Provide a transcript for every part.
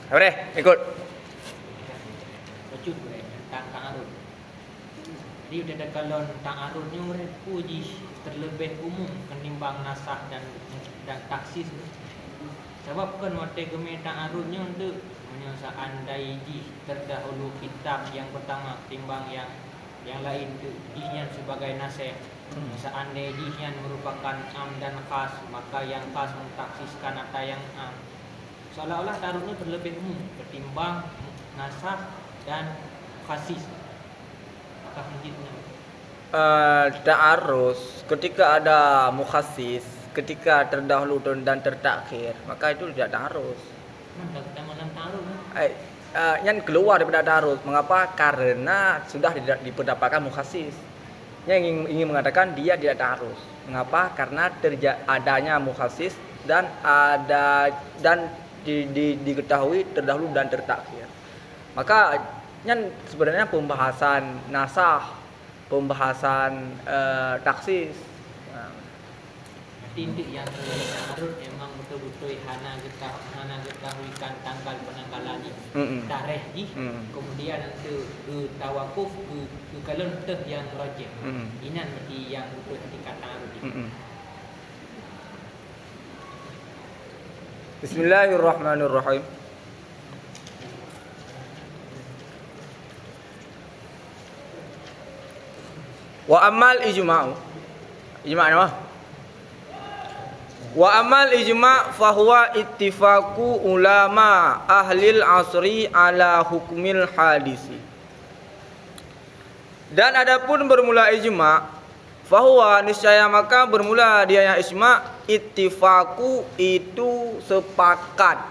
Apa deh? Ikut. Bacut boleh tentang ta'arud. Jadi udah kalau tentang arudnya mereka puji terlebih umum ketimbang nasah dan taksis. Sebab kan waktu kami ta'arudnya untuk seandai terdahulu kitab yang pertama timbang yang lain itu jihnya sebagai nasihat. Seandai jihnya merupakan am dan khas, maka yang khas mentaksiskan atau yang am. Seolah-olah ta'arudnya terlebih umum ketimbang nasah dan khasis. Apakah mungkinnya? Ta'arus ketika ada mukhasis, ketika terdahulu dan tertakhir, maka itu tidak ta'arus. Mana kita malam ta'arud? Yang keluar daripada ta'arus. Mengapa? Karena sudah dipendapatkan mukhasis. Yang ingin mengatakan dia tidak ta'arus. Mengapa? Karena adanya mukhasis dan diketahui terdahulu dan tertakhir. Maka yang sebenarnya pembahasan nasah, pembahasan taksis. Tindik yang ta'arud memang betul-betul hana ketahuikan tanggal penanggalannya. Tarikh ji, kemudian untuk tawakuf ke kalau teh yang rajih. Inan mesti yang betul ketika ta'arud. Bismillahirrahmanirrahim. Wa amal ijma'u. Ijma' apa? Wa amal ijma' fahuwa ittifaqu ulama ahlil asri ala hukmil hadisi. Dan adapun bermula ijma', fahuwa niscaya maka bermula dia yang ijma' ittifaqu itu sepakat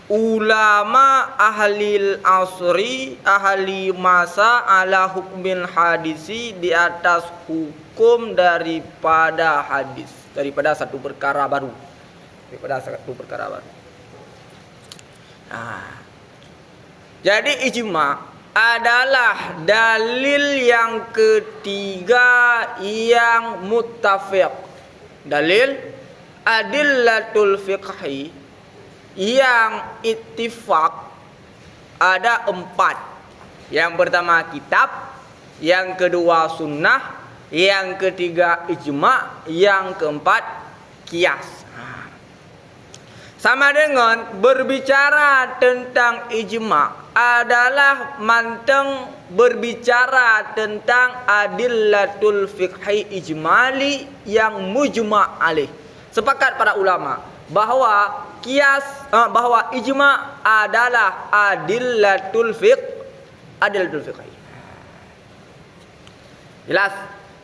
ulama ahlil asri ahli masa ala hukmin hadisi di atas hukum daripada hadis, daripada satu perkara baru, jadi ijma adalah dalil yang ketiga yang muttafiq, dalil adillatul fiqhi yang ittifaq ada 4. Yang pertama kitab, yang kedua sunnah, yang ketiga ijma', yang keempat qiyas. Sama dengan berbicara tentang ijma' adalah manteng berbicara tentang adillatul fiqhi ijmali yang mujma' alaih. Sepakat para ulama bahwa bahwa ijma' adalah adillatul fiqhi. Jelas?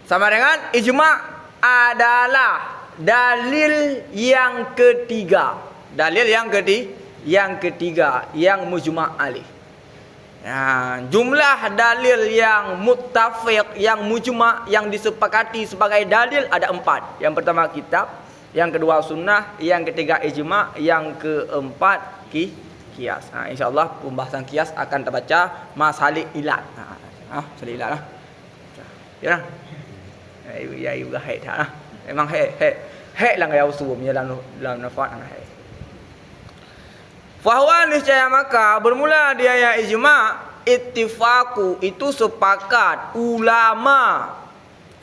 Sama dengan ijma' adalah dalil yang ketiga. Dalil yang ketiga yang mujma' alaih. Jumlah dalil yang muttafiq, yang mujma', yang disepakati sebagai dalil ada 4. Yang pertama kitab, yang kedua sunnah, yang ketiga ijma', yang keempat qiyas. InsyaAllah pembahasan qiyas akan terbaca masalik ilat. Masalik ilat lah. Ya. Ya juga hai dah. Memang hai lang yang usul punya dalam nafat hai. Fahuwa niscaya maka bermula dia yang ijma' ittifaqu itu sepakat ulama.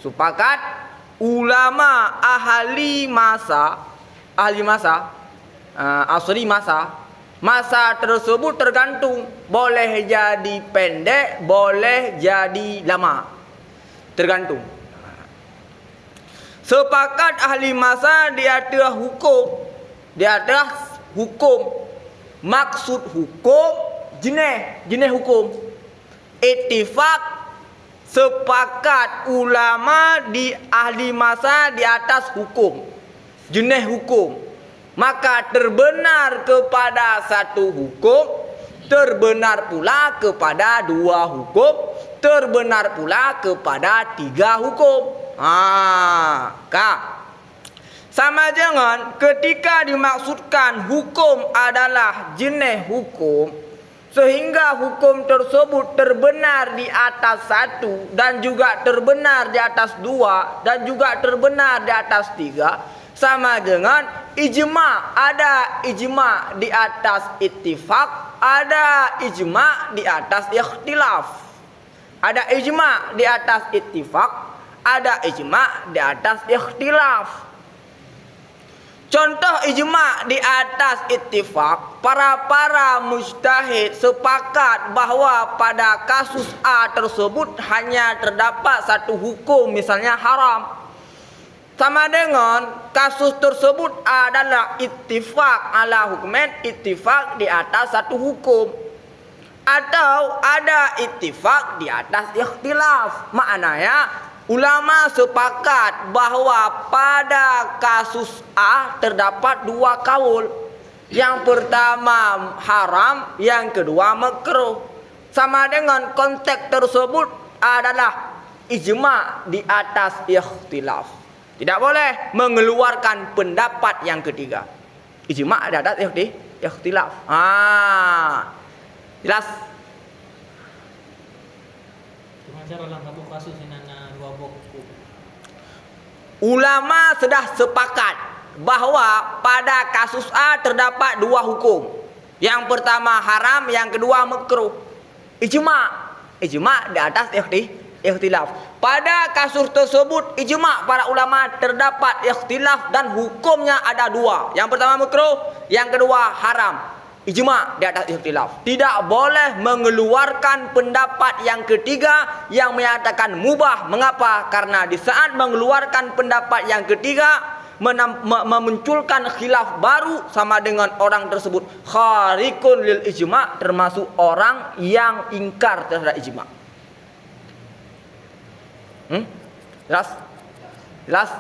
Sepakat ulama ahli masa, asri masa tersebut tergantung, boleh jadi pendek, boleh jadi lama, tergantung. Sepakat ahli masa di atas hukum, maksud hukum, jenis hukum. Ittifaq sepakat ulama di ahli masa di atas hukum, jenis hukum. Maka terbenar kepada satu hukum, terbenar pula kepada 2 hukum, terbenar pula kepada 3 hukum. Sama dengan ketika dimaksudkan hukum adalah jenis hukum, sehingga hukum tersebut terbenar di atas 1 dan juga terbenar di atas 2 dan juga terbenar di atas 3, sama dengan ijma. Ada ijma di atas ittifaq, ada ijma di atas ikhtilaf. Ada ijma di atas ittifaq, ada ijma di atas ikhtilaf. Contoh ijma di atas ittifaq, para mujtahid sepakat bahwa pada kasus A tersebut hanya terdapat satu hukum, misalnya haram. Sama dengan kasus tersebut adalah ittifaq ala hukmen, ittifaq di atas satu hukum. Atau ada ittifaq di atas ikhtilaf. Maknanya ulama sepakat bahawa pada kasus A terdapat dua kaul. Yang pertama haram, yang kedua makruh. Sama dengan konteks tersebut adalah ijma di atas ikhtilaf. Tidak boleh mengeluarkan pendapat yang ketiga. Ijma di atas ikhtilaf. Jelas? Cara dalam satu kasus ini dua buku. Ulama sudah sepakat bahawa pada kasus A terdapat dua hukum. Yang pertama haram, yang kedua makruh. Ijma di atas ikhtilaf. Pada kasus tersebut ijma para ulama terdapat ikhtilaf dan hukumnya ada dua. Yang pertama makruh, yang kedua haram. Ijma di atas ikhtilaf. Tidak boleh mengeluarkan pendapat yang ketiga yang menyatakan mubah. Mengapa? Karena di saat mengeluarkan pendapat yang ketiga memunculkan khilaf baru, sama dengan orang tersebut kharikun lil ijma, termasuk orang yang ingkar terhadap ijma. Jelas? Jelas?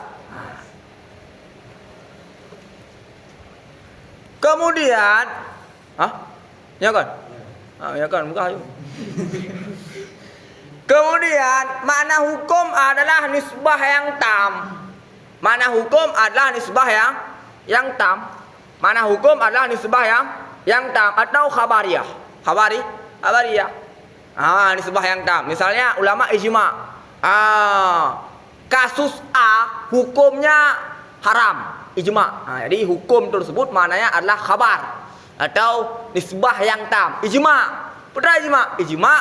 Kemudian ya kan? Ya kan, buka ayo. Kemudian makna hukum adalah nisbah yang tam. Makna hukum adalah nisbah yang tam. Makna hukum adalah nisbah yang tam atau khabariyah. Khabariyah. Nisbah yang tam. Misalnya ulama ijma. Kasus A hukumnya haram. Ijma. Jadi hukum tersebut maknanya adalah khabar atau nisbah yang tam. Ijma. Betul ijma? Ijma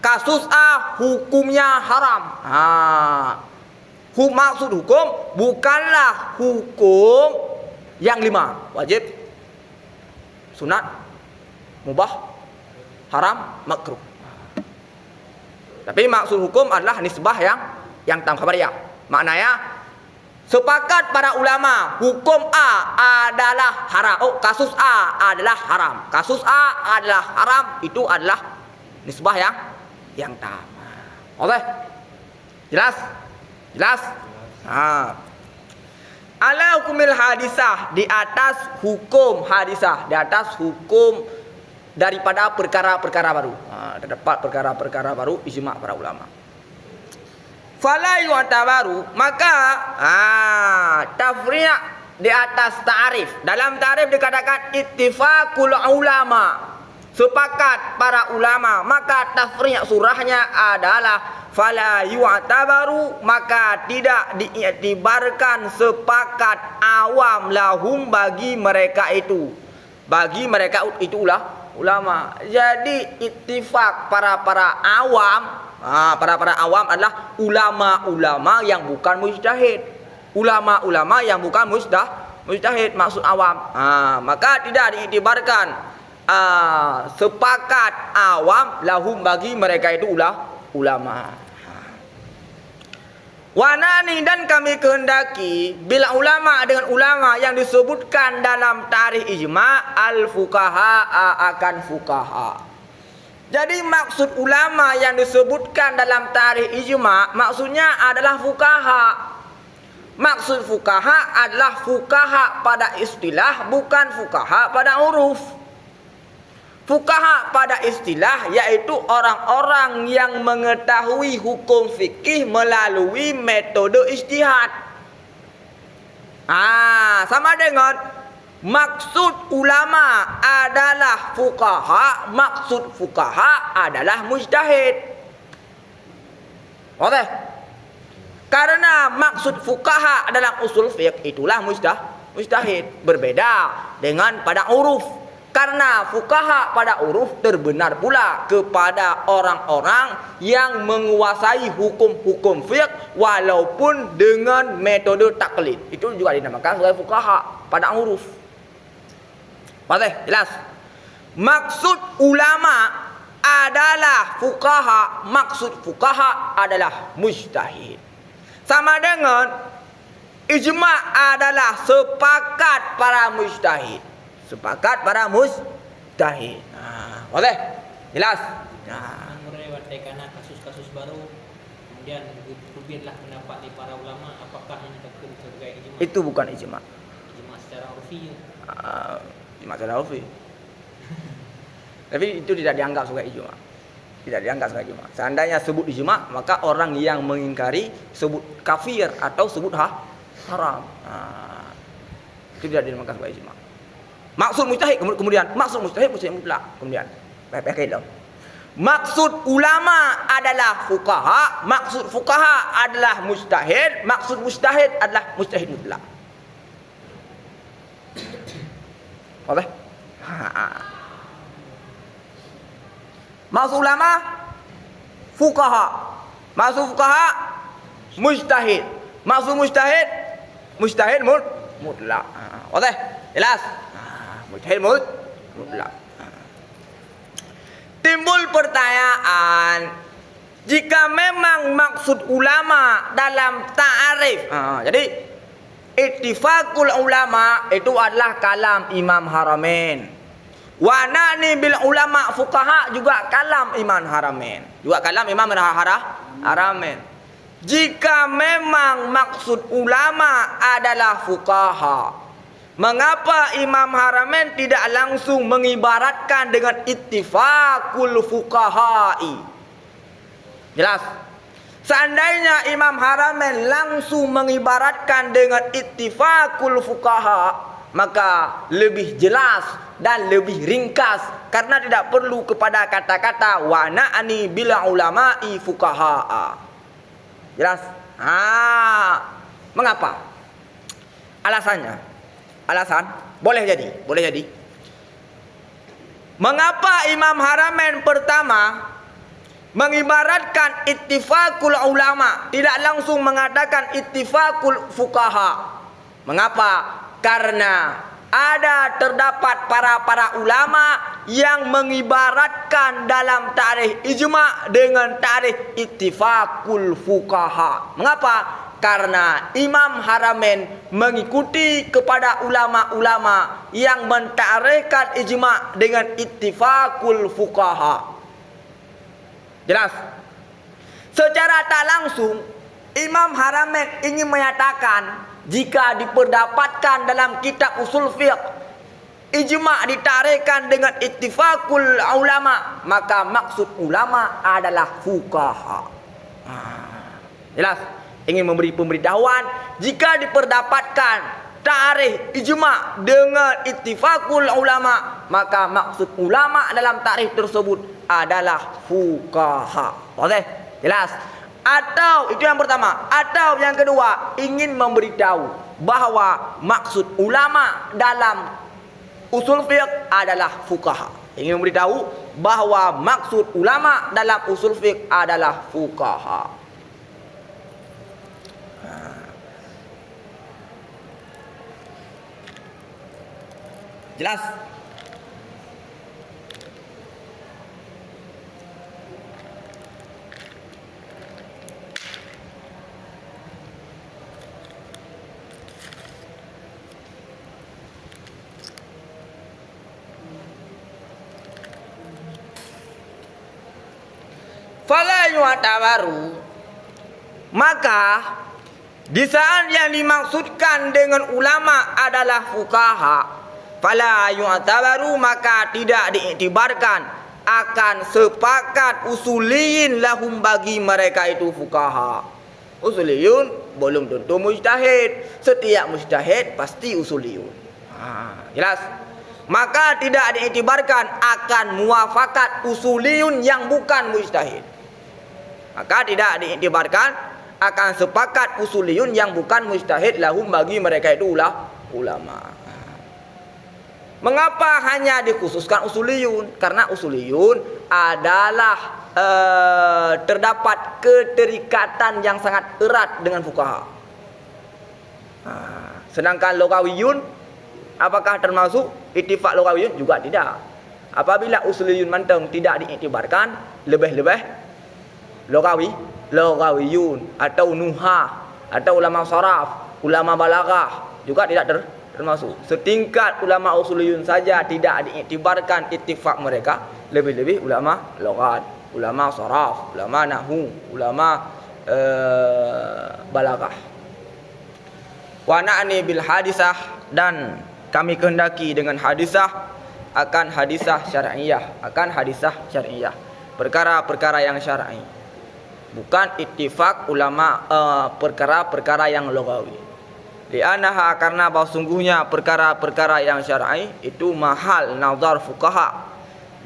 kasus A hukumnya haram. Maksud hukum bukanlah hukum yang 5. Wajib, sunat, mubah, haram, makruh. Tapi maksud hukum adalah nisbah yang tam, khabariyah. Maknanya sepakat para ulama hukum A adalah haram. Kasus A adalah haram. Kasus A adalah haram, itu adalah nisbah yang tam. Oke? Jelas? Jelas? Ala hukumil hadisah, di atas hukum hadisah, di atas hukum daripada perkara-perkara baru. Terdapat perkara-perkara baru, ijma' para ulama. Fala yu'tabaru, maka tafri' di atas ta'rif. Dalam ta'rif dikatakan ittifaqul ulama, sepakat para ulama. Maka tafri' surahnya adalah fala yu'tabaru, maka tidak diiktibarkan sepakat awam lahum bagi mereka itu. Bagi mereka itulah ulama. Jadi ittifaq para awam, para awam adalah ulama-ulama yang bukan mujtahid. Ulama-ulama yang bukan mujtahid, maksud awam. Maka tidak diiktibarkan sepakat awam lahum bagi mereka itu ulama. Wanani, dan kami kehendaki bila ulama dengan ulama yang disebutkan dalam tarikh ijma' al-fuqaha akan fuqaha. Jadi maksud ulama yang disebutkan dalam tarikh ijma' maksudnya adalah fuqaha. Maksud fuqaha adalah fuqaha pada istilah, bukan fuqaha pada uruf. Fuqaha pada istilah yaitu orang-orang yang mengetahui hukum fikih melalui metode ijtihad. Sama dengan maksud ulama adalah fuqaha, maksud fuqaha adalah mujtahid. Oke? Karena maksud fuqaha dalam usul fiqh itulah mujtahid. Berbeda dengan pada uruf. Karena fuqaha pada uruf terbenar pula kepada orang-orang yang menguasai hukum-hukum fiqh walaupun dengan metode taklid. Itu juga dinamakan sebagai fuqaha pada uruf. Boleh? Jelas? Maksud ulama adalah fuqaha, maksud fuqaha adalah mujtahid. Sama dengan ijma' adalah sepakat para mujtahid. Sepakat para mujtahid. Boleh? Jelas? Karena kasus-kasus baru kemudian berbeda pendapat di para ulama apakah ini dikatakan sebagai ijma'? Itu bukan ijma'. Ijma' secara urfi. Ijma' secara urfi. Tapi itu tidak dianggap sebagai ijma'. Tidak dianggap sebagai ijma'. Seandainya sebut ijma', maka orang yang mengingkari sebut kafir atau sebut haram. Itu tidak dinamakan sebagai ijma'. Maksud mujtahid kemudian maksud mujtahid mutlak. Kemudian pakai dong. Maksud ulama adalah fuqaha, maksud fuqaha adalah mujtahid, maksud mujtahid adalah mujtahid mutlak. Boleh? Maksud ulama fuqaha, maksud fuqaha mujtahid, maksud mujtahid mutlak. Boleh? Jelas? Mujtahid mutlak. Timbul pertanyaan, jika memang maksud ulama dalam ta'arif, jadi ittifaqul ulama itu adalah kalam Imam Haramain. Wa na'ni bil ulama fuqaha juga kalam Imam Haramain. Juga kalam Imam Haramain. Jika memang maksud ulama adalah fuqaha, mengapa Imam Haramain tidak langsung mengibaratkan dengan ittifaqul fuqaha'i? Jelas? Seandainya Imam Haramain langsung mengibaratkan dengan ittifaqul fuqaha, maka lebih jelas dan lebih ringkas karena tidak perlu kepada kata-kata wa na'ani bil ulama'i fuqaha'a. Jelas? Mengapa? Alasan boleh jadi. Mengapa Imam Haramain pertama mengibaratkan ittifaqul ulama, tidak langsung mengatakan ittifaqul fuqaha? Mengapa? Karena terdapat para ulama yang mengibaratkan dalam tarikh ijma' dengan tarikh ittifaqul fuqaha. Mengapa? Karena Imam Haramain mengikuti kepada ulama-ulama yang mentarikhkan ijma' dengan ittifaqul fuqaha. Jelas? Secara tak langsung Imam Haramain ingin menyatakan jika diperdapatkan dalam kitab usul fiqh ijma' ditarikhkan dengan ittifaqul ulama, maka maksud ulama adalah fuqaha. Jelas? Ingin memberi pemberitahuan jika diperdapatkan tarikh ijma' dengan ittifaqul ulama, maka maksud ulama dalam tarikh tersebut adalah fuqaha. Boleh? Jelas? Atau itu yang pertama, atau yang kedua ingin memberitahu bahwa maksud ulama dalam usul fiqh adalah fuqaha. Ingin memberitahu bahwa maksud ulama dalam usul fiqh adalah fuqaha. Jelas? Fala yu'tabaru, maka di saat yang dimaksudkan dengan ulama adalah fuqaha, fala yu'tabaru, maka tidak diiktibarkan akan sepakat usuliyin lahum bagi mereka itu fuqaha. Usuliyun belum tentu mujtahid. Setiap mujtahid pasti usuliyun. Jelas? Maka tidak diiktibarkan akan muafakat usuliyun yang bukan mujtahid. Maka tidak diiktibarkan akan sepakat usuliyun yang bukan mujtahid lahum bagi mereka itu ulama. Mengapa hanya dikhususkan usuliyun? Karena usuliyun adalah terdapat keterikatan yang sangat erat dengan fuqaha. Sedangkan lugawiyun apakah termasuk ittifaq lugawiyun? Juga tidak. Apabila usuliyun manteng tidak diiktibarkan, lebih-lebih lugawiyun atau nuhah atau ulama saraf, ulama balaghah juga tidak termasuk. Setingkat ulama usuliyun saja tidak diiktibarkan ittifaq mereka, lebih-lebih ulama lughat, ulama saraf, ulama nahwu, ulama balaghah. Wa na'ni bil hadisah, dan kami kehendaki dengan hadisah akan hadisah syar'iyah, perkara-perkara yang syar'i, bukan ittifaq ulama perkara-perkara yang lugawi. Li'annaha, karena bahwa sungguhnya perkara-perkara yang syar'i itu mahal nazar fuqaha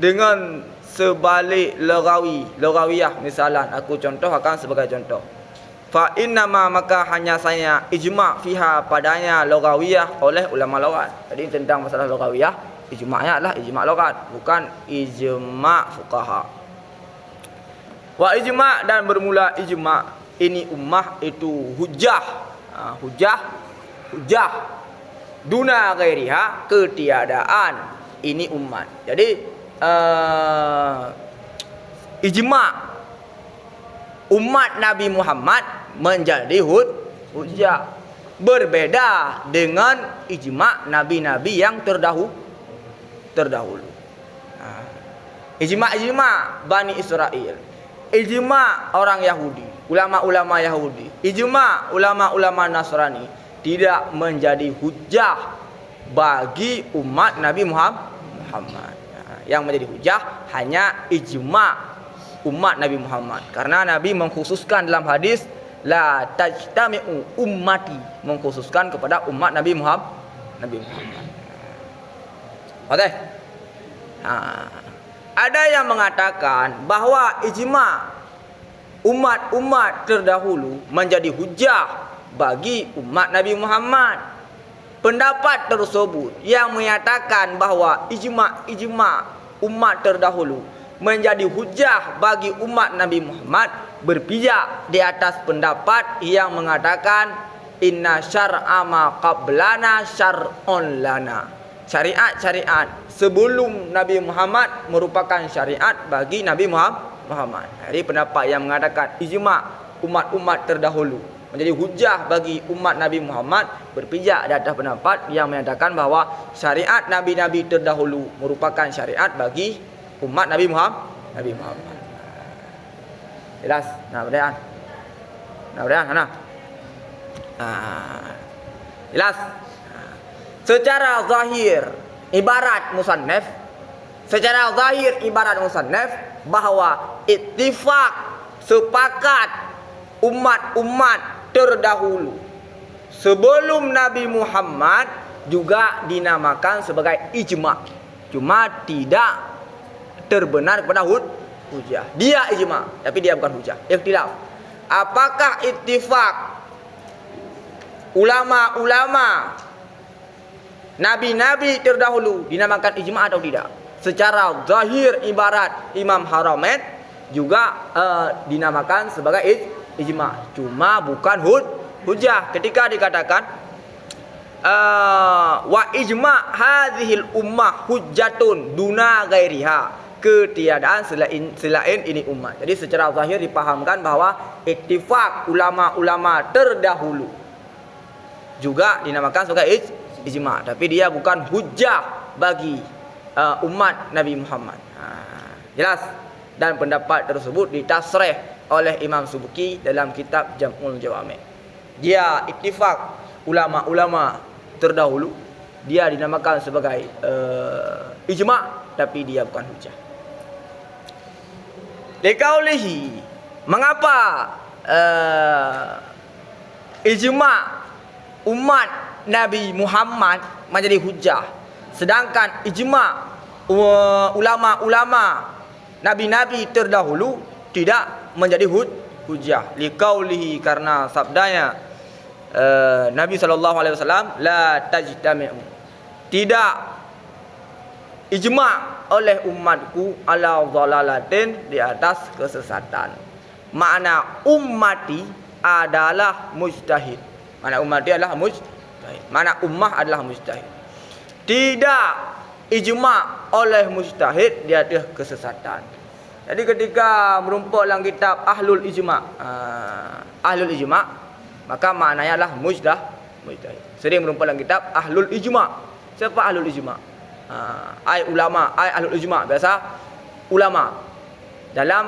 dengan sebalik lugawiyah. Misalan aku contohkan sebagai contoh, fa innama, maka hanya saya ijma' fiha padanya lugawiyah oleh ulama lughat. Jadi tentang masalah lugawiyah, ijma'nya adalah ijma' lughat, bukan ijma' fuqaha. Wa ijma', dan bermula ijma' ini ummah itu hujjah, hujjah duna ghairiha, ketiadaan ini umat. Jadi ijma' umat Nabi Muhammad menjadi hujjah, berbeda dengan ijma' nabi-nabi yang terdahulu. Ijma' Bani Israel, ijma' orang Yahudi, ulama-ulama Yahudi, ijma' ulama-ulama Nasrani tidak menjadi hujjah bagi umat Nabi Muhammad. Yang menjadi hujjah hanya ijma' umat Nabi Muhammad, karena Nabi mengkhususkan dalam hadis la tajtami'u ummati, mengkhususkan kepada umat Nabi Muhammad. Oke. Ada yang mengatakan bahwa ijma' umat-umat terdahulu menjadi hujjah bagi umat Nabi Muhammad. Pendapat tersebut yang menyatakan bahwa ijma' umat terdahulu menjadi hujjah bagi umat Nabi Muhammad berpijak di atas pendapat yang mengatakan inna syar'a ma qablana syar'un lana. Syariat sebelum Nabi Muhammad merupakan syariat bagi Nabi Muhammad. Jadi pendapat yang mengatakan ijma' umat-umat terdahulu menjadi hujjah bagi umat Nabi Muhammad berpijak di atas pendapat yang menyatakan bahwa syariat nabi-nabi terdahulu merupakan syariat bagi umat Nabi Muhammad. Jelas? Jelas? Secara zahir ibarat musannaf bahwa ittifaq sepakat umat-umat terdahulu sebelum Nabi Muhammad juga dinamakan sebagai ijma'. Cuma tidak terbenar kepada hujjah. Dia ijma', tapi dia bukan hujjah. Ikhtilaf. Apakah ittifaq ulama-ulama nabi-nabi terdahulu dinamakan ijma' atau tidak? Secara zahir ibarat Imam Haramain juga dinamakan sebagai ijma'. Cuma bukan hujjah. Ketika dikatakan wa ijma' hadhil ummah hujjatun duna ghairiha, ketiadaan selain ini umat. Jadi secara zahir dipahamkan bahwa ittifaq ulama-ulama terdahulu juga dinamakan sebagai ijma', tapi dia bukan hujjah bagi umat Nabi Muhammad. Jelas? Dan pendapat tersebut ditasrih oleh Imam Subki dalam kitab Jam'ul Jawami'. Dia ittifaq ulama-ulama terdahulu, dia dinamakan sebagai ijma', tapi dia bukan hujjah. Liqaulihi, mengapa ijma' umat Nabi Muhammad menjadi hujjah, sedangkan ijma' ulama-ulama nabi-nabi terdahulu tidak menjadi hujjah. Liqaulihi, karena sabdanya Nabi SAW, la tajtami'u, tidak ijma' oleh umatku ala dhalalatin, di atas kesesatan. Makna ummati adalah mujtahid. Makna ummati adalah mujtahid. Makna ummah adalah mujtahid. Tidak ijma' oleh mujtahid di atas kesesatan. Jadi ketika merumput dalam kitab Ahlul Ijma', Ahlul Ijma', maka maknanya adalah mujtahid. Sering merumput dalam kitab Ahlul Ijma'. Siapa Ahlul Ijma'? Ai ulama, ai Ahlul Ijma', biasa ulama. Dalam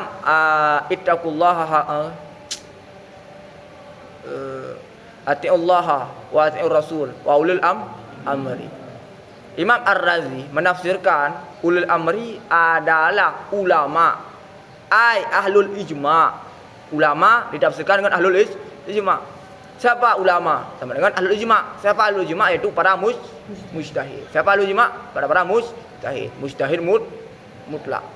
ittaqullaha atiullaha wa atiur rasul wa ulul amri. Imam Ar-Razi menafsirkan ulul amri adalah ulama, ai ahlul ijma'. Ulama ditafsirkan dengan ahlul ijma'. Siapa ulama? Sama dengan ahlul ijma'. Siapa ahlul ijma'? Yaitu para mujtahid. Siapa ahlul ijma'? Para mujtahid. Mujtahid mutlak.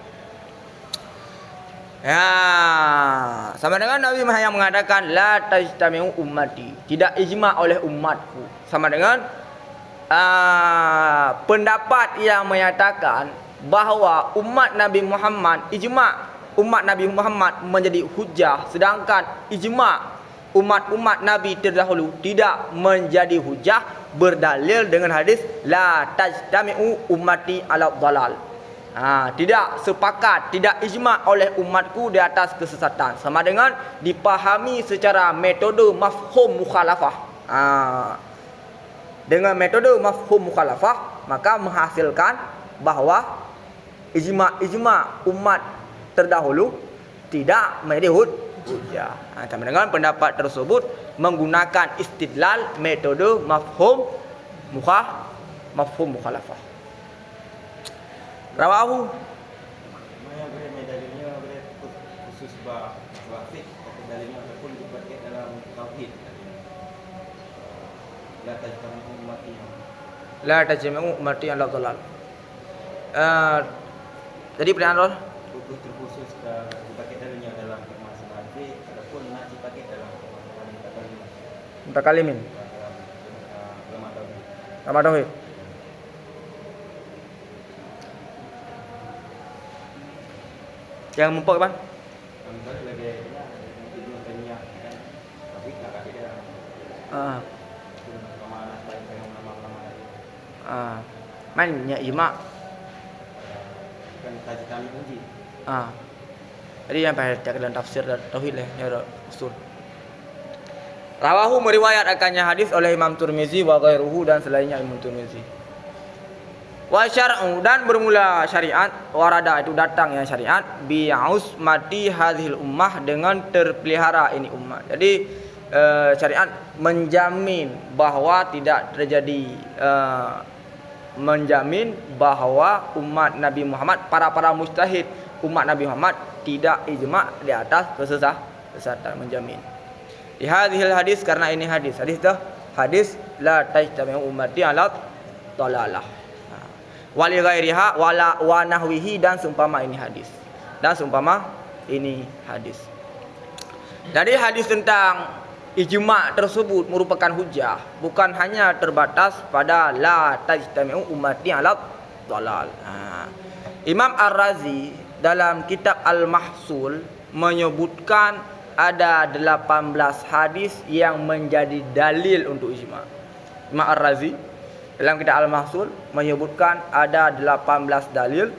Ya, sama dengan Nabi yang mengatakan la tajtami'u ummati, tidak ijma' oleh umatku. Sama dengan pendapat yang menyatakan bahawa umat Nabi Muhammad, ijma' umat Nabi Muhammad menjadi hujjah, sedangkan ijma' umat-umat Nabi terdahulu tidak menjadi hujjah, berdalil dengan hadis la tajtami'u ummati ala dhalal. Tidak sepakat, tidak ijma' oleh umatku di atas kesesatan. Sama dengan dipahami secara metode mafhum mukhalafah. Dengan metode mafhum mukhalafah, maka menghasilkan bahawa ijma' umat terdahulu tidak menjadi hujjah. Sama dengan pendapat tersebut menggunakan istidlal metode mafhum mukhalafah. Rawahu dalilnya khusus wafid atau dalilnya ataupun dipakai dalam tauhid. La tajtami'u ummati ala dhalal. Jadi pertanyaan terkhusus dipakai dalilnya dalam permasalahan fiqh ataupun nak dipakai dalam permasalahan mutakalimin. Ulama tauhid. Yang mumpuk kan? Mana ijma'? Kan kaji kami uji. Jadi yang pada dalam tafsir dan tauhid lah, ya usul. Rawahu meriwayatkannya hadis oleh Imam Tirmizi wa ghairuhu, dan selainnya Imam Tirmizi. Wa syar'u, dan bermula syariat, warada itu datang yang syariat, bi usmati hadhil ummah, dengan terpelihara ini ummah. Jadi syariat menjamin bahawa tidak terjadi menjamin bahawa umat Nabi Muhammad, para mujtahid umat Nabi Muhammad tidak ijma' di atas kesesatan, menjamin. Di hadhil hadis, karena ini hadis itu hadis la tajtami'u ummati ala dhalalah. Wali ghairiha wala wa nahwihi, dan seumpama ini hadis. Jadi hadis tentang ijma' tersebut merupakan hujjah, bukan hanya terbatas pada la tajtami'u ummati ala dhalal. Imam Ar-Razi dalam kitab Al-Mahsul menyebutkan ada 18 hadis yang menjadi dalil untuk ijma'. Imam Ar-Razi dalam kitab Al-Mahsul menyebutkan ada 18 dalil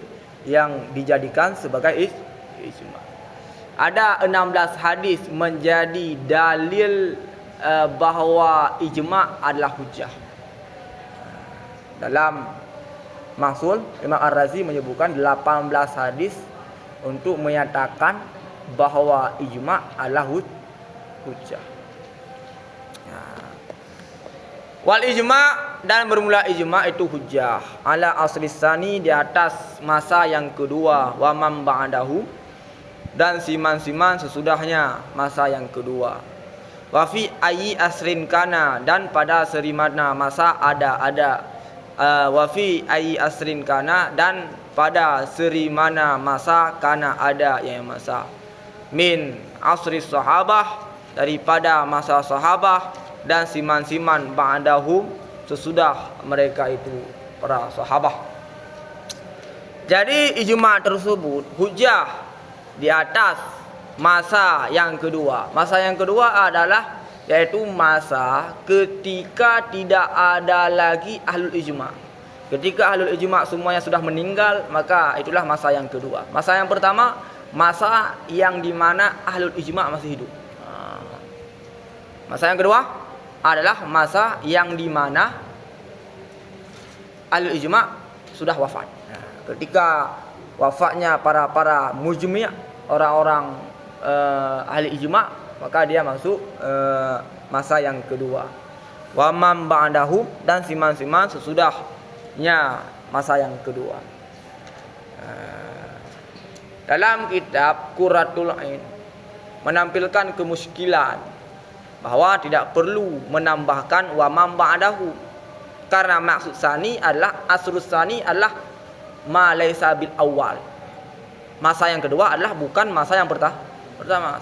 yang dijadikan sebagai ijma'. Ada 16 hadis menjadi dalil bahawa ijma' adalah hujjah. Dalam Mahsul, Imam Ar-Razi menyebutkan 18 hadis untuk menyatakan bahawa ijma' adalah hujjah. Wal ijma', dan bermula ijma' itu hujjah ala asli sani, di atas masa yang kedua, wa man ba'dahu, dan siman-siman sesudahnya masa yang kedua. Wa fi ayyi asrin kana, dan pada seri mana masa ada. Wa fi ayyi asrin kana, dan pada seri mana masa kana ada yang masa. Min asri sahabah, daripada masa sahabah, dan siman-siman ba'dahum, sesudah mereka itu para sahabah. Jadi ijma' tersebut hujah di atas masa yang kedua. Masa yang kedua adalah yaitu masa ketika tidak ada lagi ahlul ijma'. Ketika ahlul ijma' semuanya sudah meninggal, maka itulah masa yang kedua. Masa yang pertama, masa yang dimana ahlul ijma' masih hidup. Masa yang kedua adalah masa yang dimana ahlul ijma' sudah wafat. Ketika wafatnya para mujmi', orang-orang ahli ijma', maka dia masuk masa yang kedua. Wa man ba'dahu, dan siman-siman sesudahnya masa yang kedua. Dalam kitab Qurratul Ain menampilkan kemuskilan bahwa tidak perlu menambahkan wa man ba'dahu, karena maksud sani adalah asrus sani adalah ma laisa bil awal. Masa yang kedua adalah bukan masa yang pertama.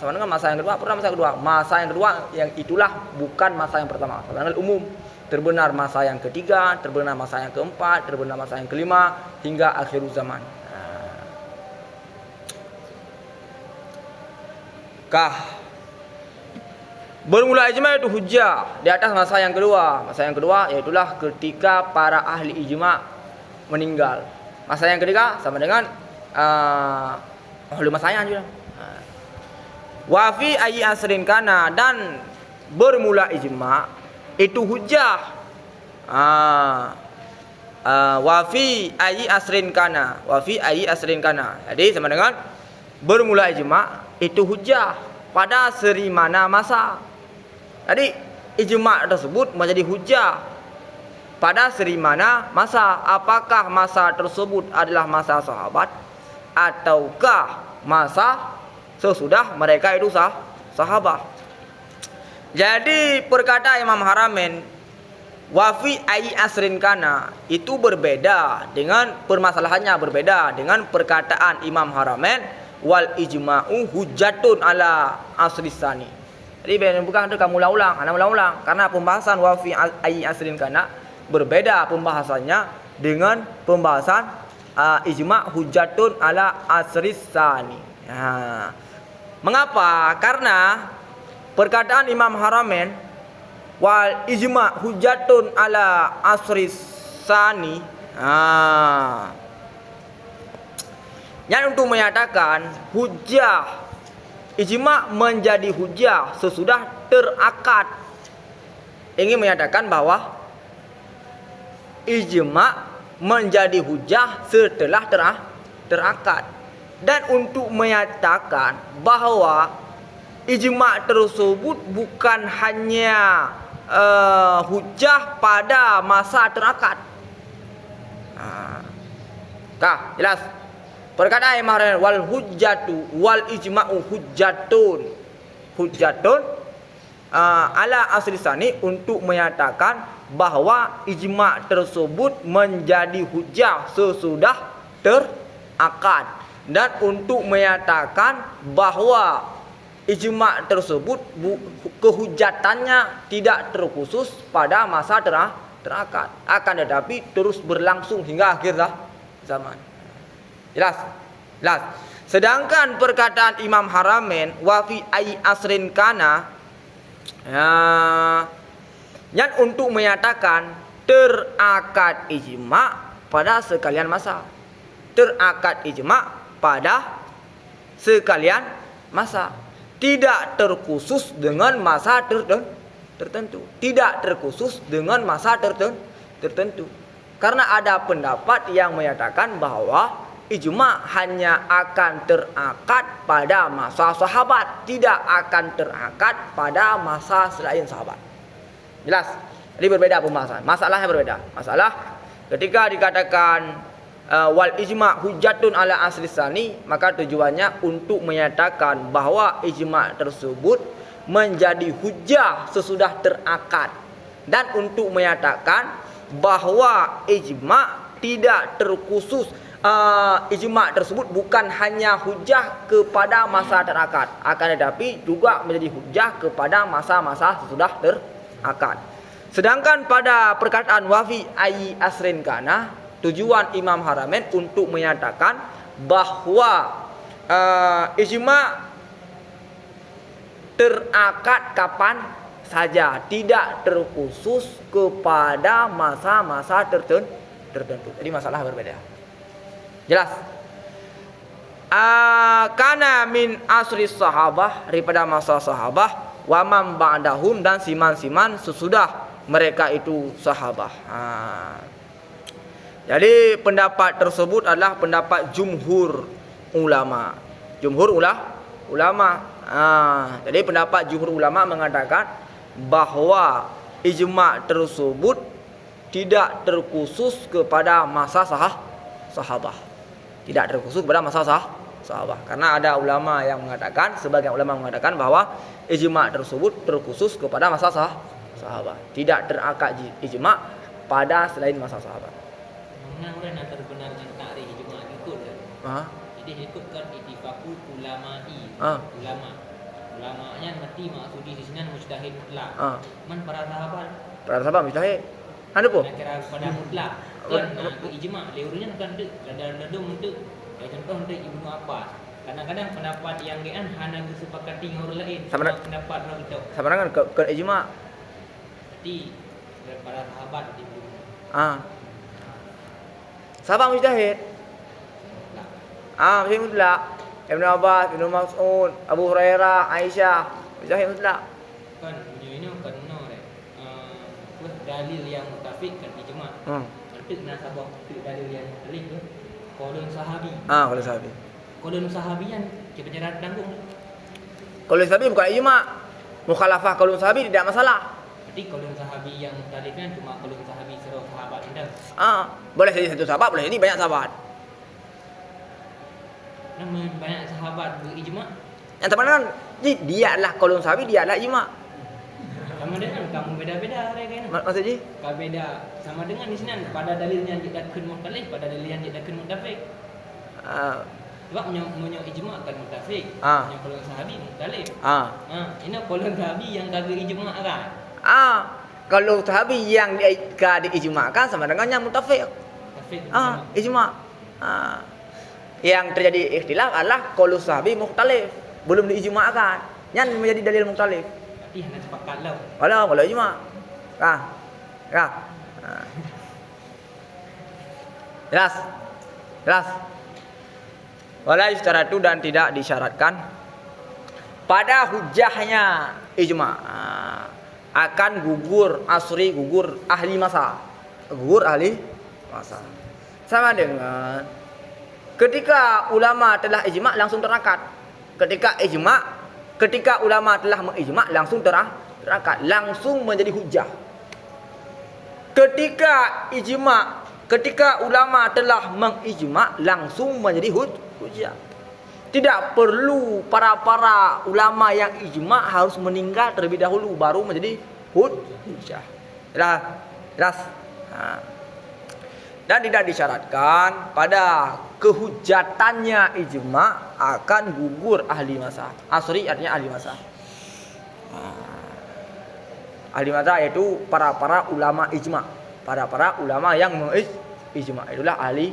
Sama dengan masa yang kedua, masa yang kedua. Masa yang kedua yang itulah bukan masa yang pertama. Sama dengan umum. Terbenar masa yang ketiga, terbenar masa yang keempat, terbenar masa yang kelima, hingga akhir zaman. Bermula ijma' itu hujjah di atas masa yang kedua. Masa yang kedua yaitulah ketika para ahli ijma' meninggal. Masa yang ketiga sama dengan ahli masanya juga. Wa fi ayyi asrin kana, dan bermula ijma' itu hujjah. Wa fi ayyi asrin kana, wa fi ayyi asrin kana. Jadi sama dengan bermula ijma' itu hujjah pada seri mana masa. Jadi ijma' tersebut menjadi hujjah pada seri mana masa. Apakah masa tersebut adalah masa sahabat ataukah masa sesudah mereka itu sahabat. Jadi perkataan Imam Haramain wa fi ayyi asrin kana itu berbeda dengan permasalahannya, berbeda dengan perkataan Imam Haramain wal ijma'u hujjatun ala asri sani. Jadi bukan itu kamu ulang-ulang, ana ulang-ulang, karena pembahasan wa fi ayyi asrin kana berbeda pembahasannya dengan pembahasan ijma' hujjatun ala asri sani. Mengapa? Karena perkataan Imam Haramain wal ijma' hujjatun ala asri sani yang untuk menyatakan hujjah ijma' menjadi hujjah sesudah terakad, ingin menyatakan bahwa ijma' menjadi hujjah setelah terakad. Dan untuk menyatakan bahwa ijma' tersebut bukan hanya hujjah pada masa terakad. Jelas. Perkataan Imam Haramain wal hujjatu wal ijma'u hujjatun ala asli sani, untuk menyatakan bahwa ijma' tersebut menjadi hujjah sesudah terakad, dan untuk menyatakan bahwa ijma' tersebut kehujatannya tidak terkhusus pada masa terakad, akan tetapi terus berlangsung hingga akhir zaman. Jelas. Sedangkan perkataan Imam Haramain wa fi ayyi asrin kana yang untuk menyatakan terakad ijma' pada sekalian masa. Terakad ijma' pada sekalian masa, tidak terkhusus dengan masa tertentu. Tidak terkhusus dengan masa tertentu. Karena ada pendapat yang menyatakan bahwa ijma' hanya akan terakad pada masa sahabat, tidak akan terakad pada masa selain sahabat. Jelas. Jadi berbeda pembahasan. Masalahnya berbeda. Masalah ketika dikatakan wal ijma' hujjatun ala asli sani, maka tujuannya untuk menyatakan bahwa ijma' tersebut menjadi hujjah sesudah terakad, dan untuk menyatakan bahwa ijma' tidak terkhusus ijma' tersebut bukan hanya hujah kepada masa terakad, akan tetapi juga menjadi hujah kepada masa-masa sesudah terakad. Sedangkan pada perkataan wafi ayi asrin kana, tujuan Imam Haramain untuk menyatakan bahawa ijma' terakad kapan saja, tidak terkhusus kepada masa-masa tertentu. Jadi masalah berbeda. Jelas? Kana min asri sahabah, daripada masa sahabah, wa man ba'dahum, dan siman-siman sesudah mereka itu sahabah. Jadi pendapat tersebut adalah pendapat jumhur ulama. Jadi pendapat jumhur ulama mengatakan bahawa ijma' tersebut tidak terkhusus kepada masa sahabah. Tidak terkhusus kepada masa sahabah. Karena ada ulama yang mengatakan, sebagian ulama mengatakan bahawa ijma' tersebut terkhusus kepada masa sahabah. Tidak terakad ijma' pada selain masa sahabah. Mana orang nak terbenar dengan takrif ijma' ikut kan? Jadi ikutkan ittifaqul ulama'i. Ulama'nya ngerti maksud di sini mujtahid mutlak. Man para sahabat mujtahid. Ada apa? Nak kira pada mutlak. Kan ke ijma' leurnya kan ada untuk contoh untuk Ibnu Abbas. Kadang-kadang pendapat yang gean hanya disepakati dengan orang lain. Sama pendapat orang itu. Sama dengan ke ijma'. Berarti para sahabat itu. Sahabat mujtahid. Mujtahid mutlak. Ibnu Abbas, Ibnu Mas'ud, Abu Hurairah, Aisyah, mujtahid mutlak. Kan ini kan dalil yang mutafik kan ijma'. Nanti nasabah dalil yang mutalif tu. Qaulun sahabi. Qaulun sahabi. Qaulun sahabian kita cara tanggung. Qaulun sahabi bukan ijma'. Mukhalafah qaulun sahabi tidak masalah. Jadi qaulun sahabi yang mutalifnya cuma qaulun sahabi seluruh sahabat anda. Boleh jadi satu sahabat, boleh jadi banyak sahabat. Nama banyak sahabat berijma'. Yang terpenting dia adalah qaulun sahabi, dia adalah ijma'. Sama dengan kamu beda-beda kan? Maksudnya? Kau beda. Sama dengan di sini pada dalilnya jidakun mutalif, pada dalilnya jidakun mutafik. Sebab menyo ijma' kan mutafik. Menyo qaulun sahabi mutalif. Ini qaulun sahabi yang kagak ijma' kan? Kalau sahabi yang diijma'kan sama dengannya mutafik. Ijma'. Yang terjadi ikhtilaf adalah qaulun sahabi mukhtalif, belum diijma'kan. Yang menjadi dalil mukhtalif. Berarti hanya sepakat lah. Kalau ijma'. Jelas. Wala yustaratu, dan tidak disyaratkan pada hujahnya ijma'. Akan gugur asri, gugur ahli masa. Sama dengan ketika ulama telah ijma' langsung terakad. Ketika ulama telah mengijma' langsung terakad, langsung menjadi hujah. Ketika ulama telah mengijma' langsung menjadi hujah. Tidak perlu para ulama yang ijma' harus meninggal terlebih dahulu baru menjadi hujah. Jelas. Dan tidak disyaratkan pada kehujatannya ijma' akan gugur ahli masa. Asri artinya ahli masa. Ahli masa yaitu para ulama ijma'. Para ulama yang mengijma', itulah ahli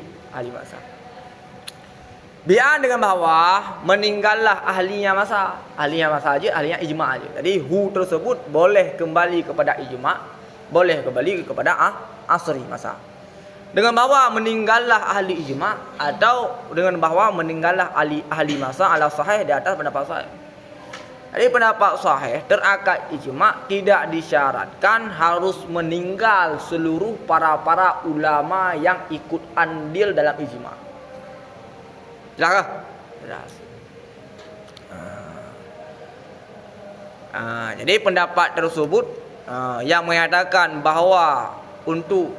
masa. Biar dengan bahwa meninggallah ahlinya masa. Ahlinya masa aja, ahlinya ijma' aja. Jadi tersebut boleh kembali kepada ijma', boleh kembali kepada asri masa. Dengan bahwa meninggallah ahli ijma' atau dengan bahwa meninggallah ahli masa ala sahih di atas pendapat sahih. Jadi pendapat sahih terakad ijma' tidak disyaratkan harus meninggal seluruh para ulama yang ikut andil dalam ijma'. Jelas. Jadi pendapat tersebut yang mengatakan bahawa untuk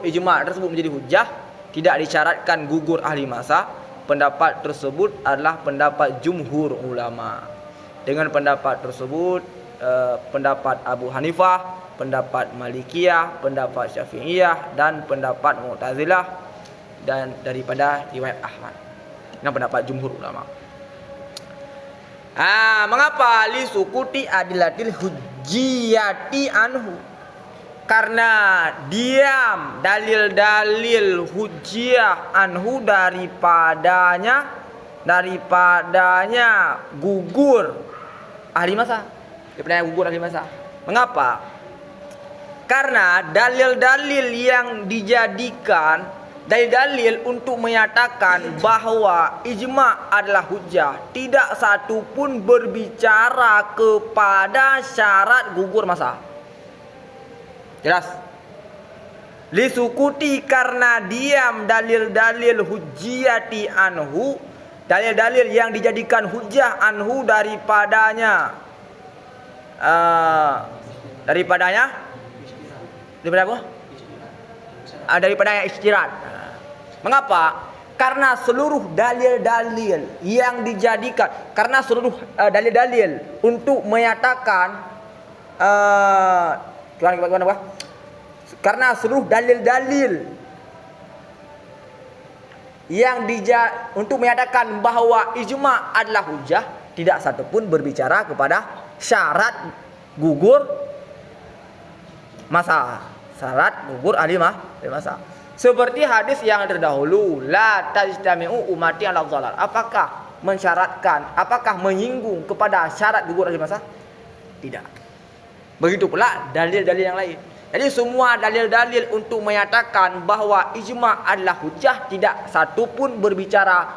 ijma' tersebut menjadi hujah tidak disyaratkan gugur ahli masa. Pendapat tersebut adalah pendapat jumhur ulama. Dengan pendapat tersebut pendapat Abu Hanifah, pendapat Malikiyah, pendapat Syafi'iyah dan pendapat Mu'tazilah dan daripada riwayat Ahmad. Ini pendapat jumhur ulama. Mengapa li sukuti adilatil hujjiyati anhu? Karena diam dalil-dalil hujjiyah anhu daripadanya gugur ahli masa. Daripadanya gugur ahli masa. Mengapa? Karena dalil-dalil yang dijadikan dalil-dalil untuk menyatakan bahwa ijma' adalah hujjah, tidak satu pun berbicara kepada syarat gugur masa. Jelas? Lisukuti karena diam dalil-dalil hujjiyati anhu, dalil-dalil yang dijadikan hujjah anhu daripadanya daripada apa? Daripadanya istirahat. Mengapa? Karena seluruh dalil-dalil yang dijadikan, karena seluruh dalil-dalil untuk menyatakan karena seluruh dalil-dalil yang untuk menyatakan bahwa ijma' adalah hujjah, tidak satu pun berbicara kepada syarat gugur masa. Syarat gugur ahli masa. Seperti hadis yang terdahulu, la tajtami'u ummati 'ala dhalal. Apakah mensyaratkan, apakah menyinggung kepada syarat gugur ahli masa? Tidak. Begitu pula dalil-dalil yang lain. Jadi semua dalil-dalil untuk menyatakan bahwa ijma' adalah hujjah, tidak satu pun berbicara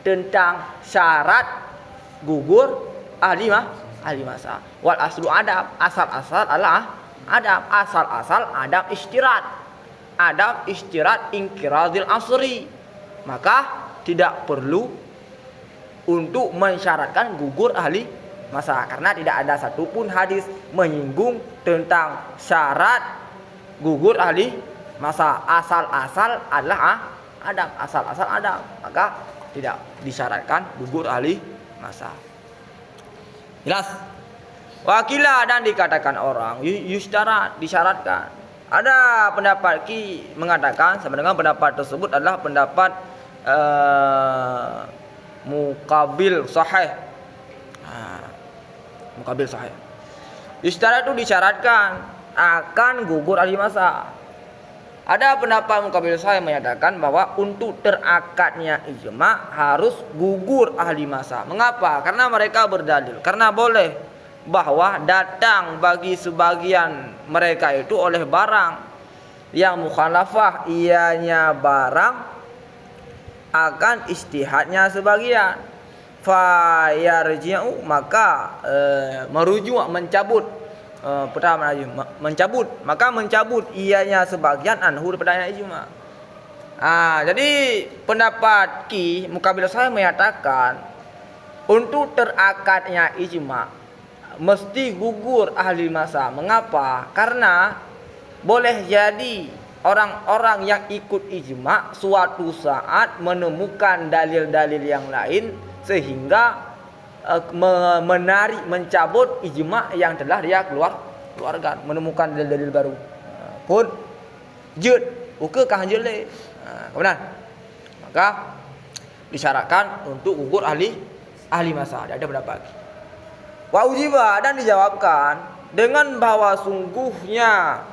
tentang syarat gugur ahli masa. Wal aslu adab, asal-asal adalah adab, asal-asal adab istirahat. Adab istirahat inqiradil asri. Maka tidak perlu untuk mensyaratkan gugur ahli masa, karena tidak ada satupun hadis menyinggung tentang syarat gugur ahli masa. Asal-asal adalah adab, asal-asal adab, maka tidak disyaratkan gugur ahli masa. Jelas? Wakilah dan dikatakan orang yusyarat, disyaratkan. Ada pendapat Ki mengatakan sama dengan pendapat tersebut adalah pendapat muqabil sahih. Muqabil sahih. Yusyarat itu disyaratkan akan gugur ahli masa. Ada pendapat muqabil sahih menyatakan bahwa untuk terakadnya ijma' harus gugur ahli masa. Mengapa? Karena mereka berdalil. Karena boleh bahwa datang bagi sebagian mereka itu oleh barang yang mukhalafah ianya barang akan istihadnya sebagian, fayarji'u maka merujuk mencabut pertama mencabut, maka mencabut ianya sebagian anhu daripada ijma'. Jadi pendapat Ki muqabil saya menyatakan untuk terakadnya ijma' mesti gugur ahli masa. Mengapa? Karena boleh jadi orang-orang yang ikut ijma' suatu saat menemukan dalil-dalil yang lain sehingga mencabut ijma' yang telah dia keluarkan, menemukan dalil-dalil baru. Pun jud, ukekah jelek. Kemudian maka disyaratkan untuk gugur ahli masa. Ada pendapat. Wa ujiba dan dijawabkan dengan bahwa sungguhnya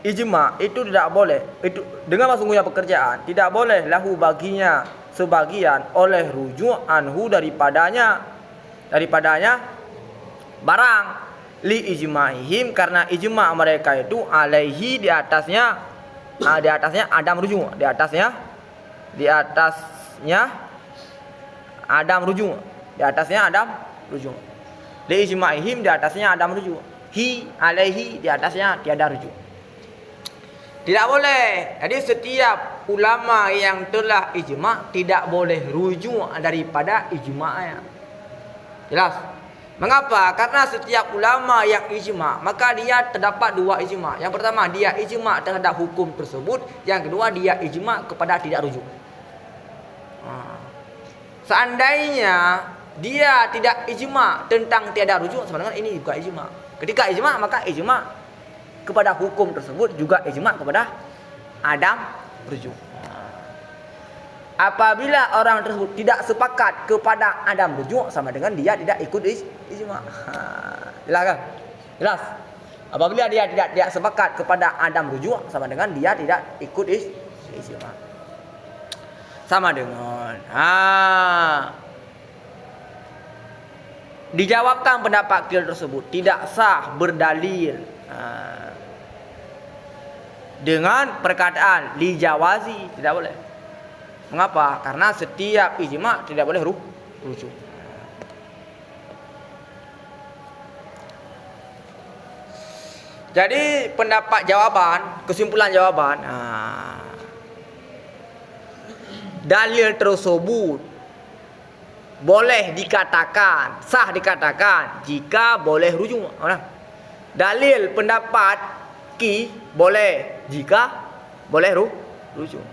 ijma' itu tidak boleh, itu dengan sungguhnya pekerjaan tidak boleh lahu baginya sebagian oleh rujuk anhu daripadanya barang li ijma'ihim, karena ijma' mereka itu alaihi di atasnya adam rujuk, di atasnya adam rujuk, di atasnya adam rujuk. Li ijma'ihim di atasnya adam rujuk. Hi alaihi di atasnya tiada rujuk. Tidak boleh. Jadi setiap ulama yang telah ijma' tidak boleh rujuk daripada ijma'nya. Jelas? Mengapa? Karena setiap ulama yang ijma', maka dia terdapat dua ijma'. Yang pertama, dia ijma' terhadap hukum tersebut. Yang kedua, dia ijma' kepada tidak rujuk. Seandainya dia tidak ijma' tentang tiada rujuk, sebenarnya ini juga ijma'. Ketika ijma', maka ijma' kepada hukum tersebut juga ijma' kepada adam rujuk. Apabila orang tersebut tidak sepakat kepada adam rujuk, sama dengan dia tidak ikut ijma'. Jelas kan? Jelas. Apabila dia tidak sepakat kepada adam rujuk, sama dengan dia tidak ikut ijma'. Sama dengan dijawabkan pendapat kil tersebut tidak sah berdalil dengan perkataan lijawazi, tidak boleh. Mengapa? Karena setiap ijma' tidak boleh rujuk. Jadi pendapat jawaban, kesimpulan jawaban, dalil tersebut boleh dikatakan, sah dikatakan jika boleh rujuk. Dalil pendapat ki boleh jika boleh rujuk.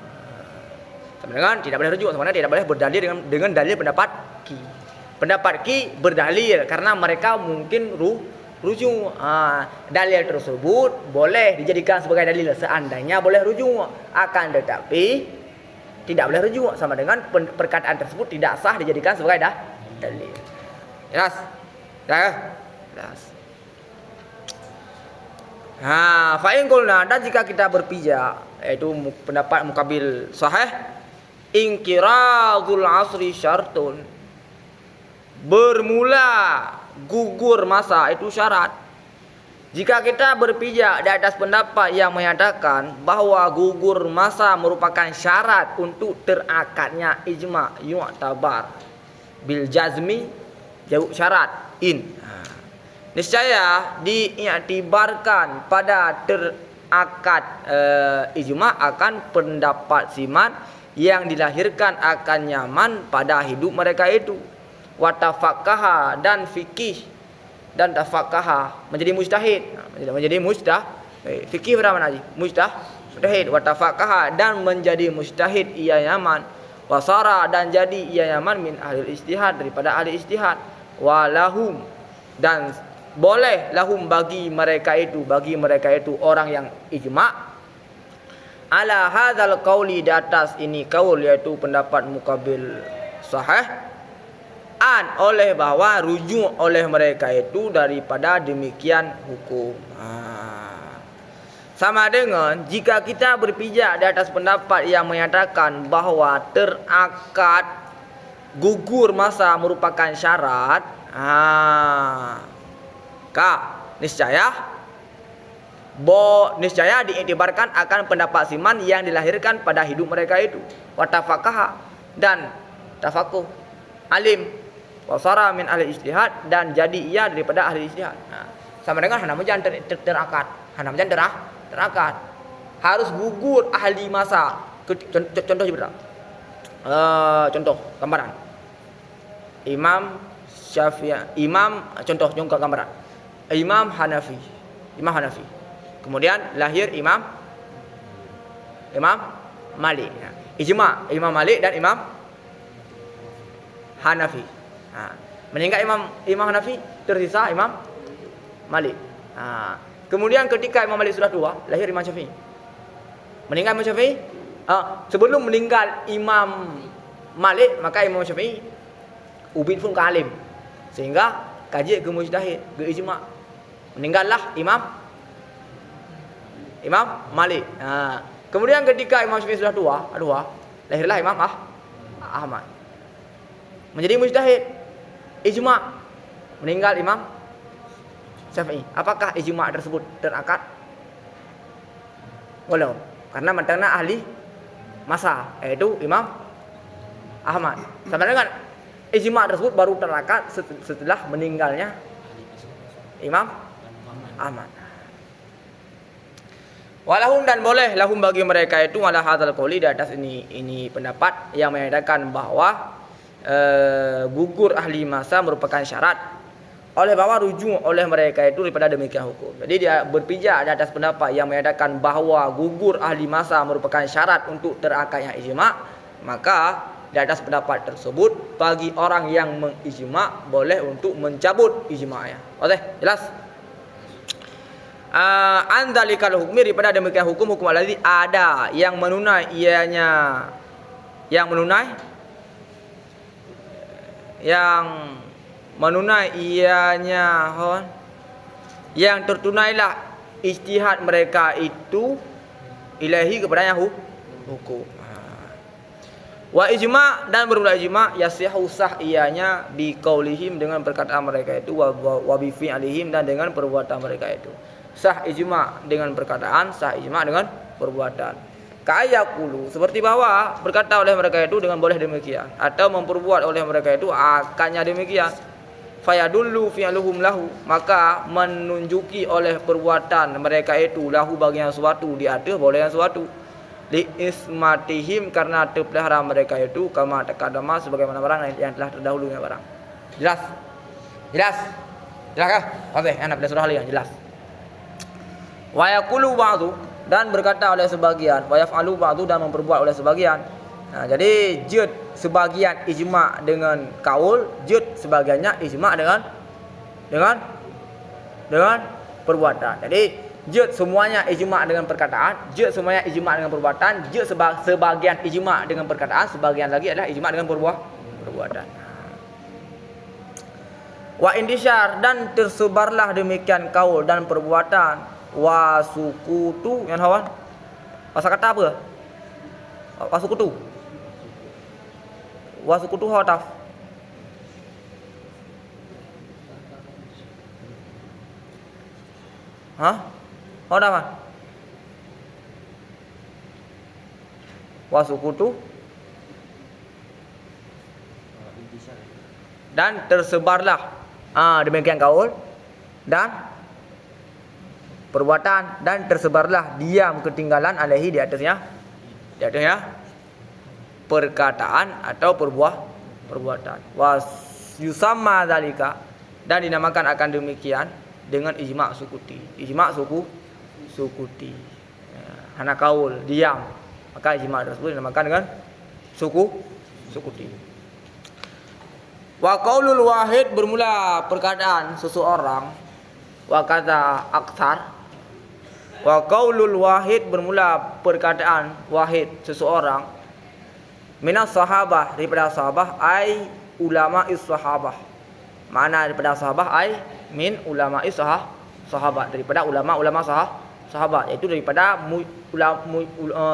Dengan tidak boleh rujuk, sebenarnya tidak boleh berdalil dengan dalil pendapat ki. Pendapat ki berdalil karena mereka mungkin rujuk. Dalil tersebut boleh dijadikan sebagai dalil seandainya boleh rujuk, akan tetapi tidak boleh rujuk, sama dengan perkataan tersebut tidak sah dijadikan sebagai dalil. Jelas? Jelas. Fa'in qulna, dan jika kita berpijak, yaitu pendapat mukabil sahih, inqiradul asri syartun, bermula gugur masa itu syarat. Jika kita berpijak di atas pendapat yang menyatakan bahwa gugur masa merupakan syarat untuk terakadnya ijma' yu'tabar bil jazmi jawab syarat niscaya diiktibarkan pada terakad ijma' akan pendapat siman yang dilahirkan akan nyaman pada hidup mereka itu. Watafaqaha, dan fikih dan tafaqaha menjadi mujtahid, menjadi mujtahid. Fikih berapa naji? Mujtahid. Watafaqaha, dan menjadi mujtahid ia nyaman. Wasara, dan jadi ia nyaman min ahli ijtihad, daripada ahli ijtihad. Walahum, dan boleh lahum bagi mereka itu orang yang ijma' ala hadzal qauli, di atas ini kaul, yaitu pendapat mukabil sahih, oleh bahwa rujuk oleh mereka itu daripada demikian hukum. Sama dengan jika kita berpijak di atas pendapat yang menyatakan bahwa terakad gugur masa merupakan syarat, niscaya diiktibarkan akan pendapat siman yang dilahirkan pada hidup mereka itu. Watafaqaha, dan tafakuh alim, wasara min ahli ijtihad, dan jadi ia daripada ahli ijtihad. Sama dengan hanamajan terakad. Hanamajan terakad harus gugur ahli masa. Contoh sebentar. Contoh gambaran. Imam Syafi'i, contoh gambaran. Imam Hanafi. Kemudian lahir Imam Malik. Ijma' Imam Malik dan Imam Hanafi. Meninggal Imam Hanafi, tersisa Imam Malik. Kemudian ketika Imam Malik sudah tua, lahir Imam Syafi'i. Meninggal Imam Syafi'i. Sebelum meninggal Imam Malik, maka Imam Syafi'i ubin pun ke alim, sehingga kaji ke mujtahid, ke ijma'. Meninggallah Imam Malik. Kemudian ketika Imam Syafi'i sudah tua, lahirlah Imam Ahmad. Menjadi mujtahid, ijma'. Meninggal Imam Syafi'i. Apakah ijma' tersebut terakad? Belum. Karena mantannya ahli masa, yaitu Imam Ahmad. Sama dengan ijma' tersebut baru terakad setelah meninggalnya Imam Ahmad. Walahum, dan boleh lahum bagi mereka itu ala hadzal qauli, di atas ini pendapat yang menyatakan bahwa gugur ahli masa merupakan syarat, oleh bahwa rujuk oleh mereka itu daripada demikian hukum. Jadi dia berpijak di atas pendapat yang menyatakan bahwa gugur ahli masa merupakan syarat untuk terakadnya ijma', maka di atas pendapat tersebut bagi orang yang mengijma' boleh untuk mencabut ijma'nya. Oke, jelas? Andalikal hukmi, daripada demikian hukum allazi ada yang menunai ianya yang menunai ianya yang tertunailah ijtihad mereka itu ilahi kepada yang hukum. Wa ijma' dan bermula ijma' yasihu sah ianya bi qaulihim dengan perkataan mereka itu wa bi fi'lihim dan dengan perbuatan mereka itu. Sah ijma' dengan perkataan, sah ijma' dengan perbuatan. Ka'ayaqulu seperti bahwa berkata oleh mereka itu dengan boleh demikian atau memperbuat oleh mereka itu akannya demikian. Fayadullu fi'luhum lahu maka menunjuki oleh perbuatan mereka itu lahu bagi yang suatu di atas boleh yang suatu li ismatihim karena terpelihara mereka itu kama taqaddama sebagaimana barang yang telah terdahulunya barang. Jelas kah? Oke, anak pada surah Ali yang jelas. Wa yaqulu ba'du dan berkata oleh sebagian, wa yaf'alu ba'du dan memperbuat oleh sebagian. Nah, jadi jud sebagian ijma' dengan kaul, jud sebagiannya ijma' dengan perbuatan. Jadi jud semuanya ijma' dengan perkataan, jud semuanya ijma' dengan perbuatan, jud sebagian ijma' dengan perkataan, sebagian lagi adalah ijma' dengan perbuatan. Wa indishar dan tersebarlah demikian kaul dan perbuatan wa sukutu yang hawan. Pasal kata apa? Wa sukutu. Wa sukutu hataf. Hah? Hataf apa? Wa sukutu dan tersebarlah demikian kaul dan perbuatan dan tersebarlah diam ketinggalan alaihi di atasnya perkataan atau perbuatan. Wa yusamma dzalika dan dinamakan akan demikian dengan ijma' sukuti. Ijma' sukuti. Hana kaul diam. Maka ijma' tersebut dinamakan dengan sukuti. Wa qaulul wahid bermula perkataan seseorang wa kata aktsar. Wa qaulul wahid bermula perkataan wahid seseorang minas sahabah daripada sahabah ai ulama'is sahabah. Mana daripada sahabah ai min ulama'is sahabat daripada ulama-ulama sahabat iaitu daripada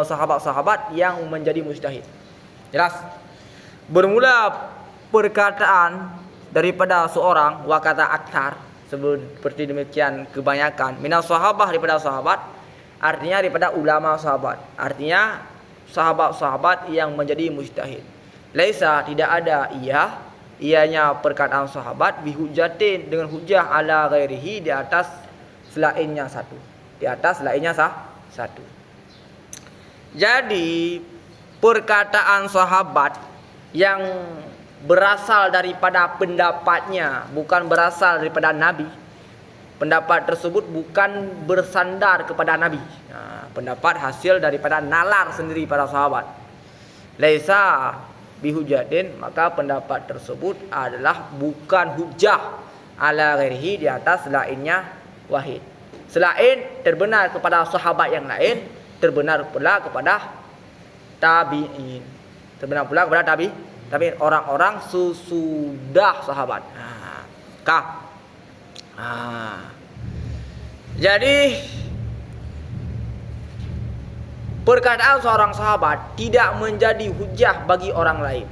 sahabat-sahabat yang menjadi mujtahid. Jelas? Bermula perkataan daripada seorang wa kata aktsar seperti demikian kebanyakan minas sahabah daripada sahabat artinya daripada ulama sahabat artinya sahabat-sahabat yang menjadi mujtahid. Laisa tidak ada ianya perkataan sahabat bihujatin dengan hujah ala ghairihi di atas selainnya satu. Jadi perkataan sahabat yang berasal daripada pendapatnya bukan berasal daripada Nabi. Pendapat tersebut bukan bersandar kepada Nabi. Pendapat hasil daripada nalar sendiri para sahabat. Laisa bihujatin maka pendapat tersebut adalah bukan hujah ala ghairihi di atas selainnya wahid. Selain terbenar kepada sahabat yang lain, terbenar pula kepada tabi'in. Terbenar pula kepada tabi'in orang-orang sesudah sahabat. Jadi perkataan seorang sahabat tidak menjadi hujah bagi orang lain.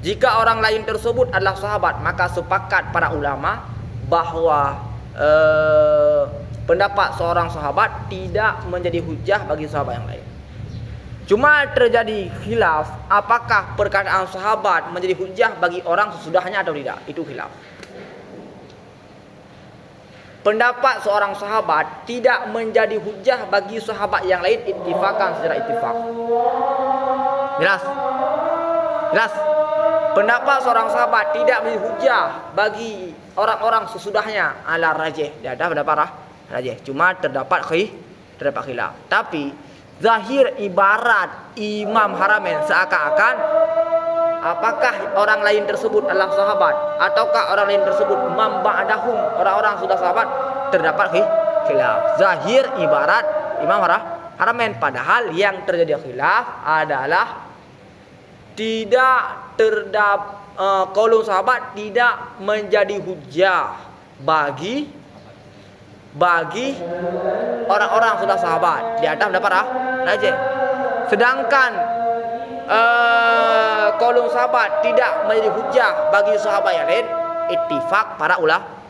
Jika orang lain tersebut adalah sahabat, maka sepakat para ulama bahawa pendapat seorang sahabat tidak menjadi hujah bagi sahabat yang lain. Cuma terjadi khilaf apakah perkataan sahabat menjadi hujah bagi orang sesudahnya atau tidak. Itu khilaf. Pendapat seorang sahabat tidak menjadi hujah bagi sahabat yang lain ittifakan secara ittifak. Jelas. Pendapat seorang sahabat tidak menjadi hujah bagi orang-orang sesudahnya ala rajih. Dia ada pendapat rajih. Cuma terdapat khilaf. Tapi zahir ibarat Imam Haramain seakan-akan apakah orang lain tersebut adalah sahabat ataukah orang lain tersebut man ba'dahum orang-orang sudah sahabat, terdapat khilaf. Zahir ibarat Imam Haramain, padahal yang terjadi khilaf adalah tidak kaulun sahabat tidak menjadi hujah bagi orang-orang sudah sahabat. Di atas pendapat Raja. Sedangkan kaulun sahabat tidak menjadi hujah bagi sahabat yang lain, ittifaq para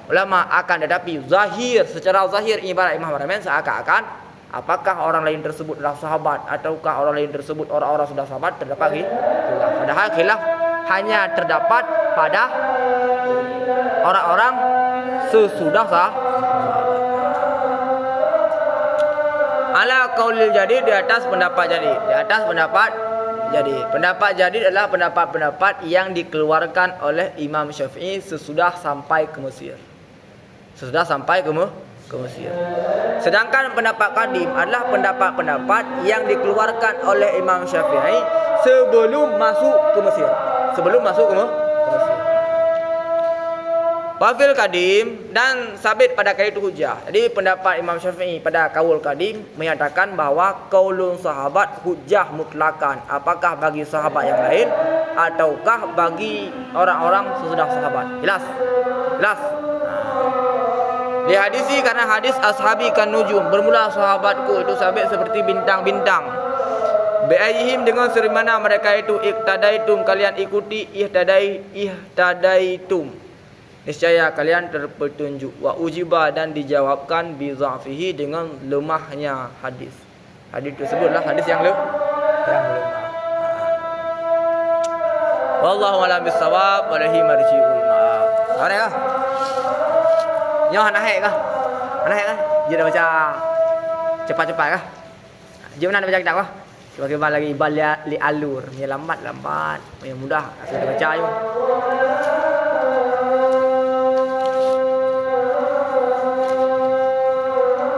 ulama akan, tetapi secara zahir ibarat Imam Rahman seakan-akan apakah orang lain tersebut adalah sahabat ataukah orang lain tersebut orang-orang sudah sahabat, terdapat khilaf. Padahal khilaf hanya terdapat pada orang-orang sesudah sahabat. Ala qaulil jadid, di atas pendapat jadid. Pendapat jadid adalah pendapat-pendapat yang dikeluarkan oleh Imam Syafi'i sesudah sampai ke Mesir. Sedangkan pendapat qadim adalah pendapat-pendapat yang dikeluarkan oleh Imam Syafi'i sebelum masuk ke Mesir. Wafil kadim dan sabit pada kaul itu hujah. Jadi pendapat Imam Syafi'i pada kaul kadim menyatakan bahawa kaulun sahabat hujah mutlakan, apakah bagi sahabat yang lain ataukah bagi orang-orang sesudah sahabat. Jelas. Dihadisi karena hadis ashabi kan nujum, bermula sahabatku itu sabit seperti bintang-bintang. Bi'ayhim dengan serimana mereka itu iktadaitum, kalian ikuti, ihtadaitum, niscaya kalian terpetunjuk. Wa ujiba, dan dijawabkan bi dhafihi, dengan lemahnya hadis. Hadis tersebutlah hadis yang lemah. Wallahu a'lam bissawab, walahi marji'ul ma'ab. Ada kah? Nyoh naik kah? Dia dah baca cepat-cepat kah? Dia mana baca kitab kah? Bagaimana lagi ibal li alur, lambat, yang mudah sudah baca yuk.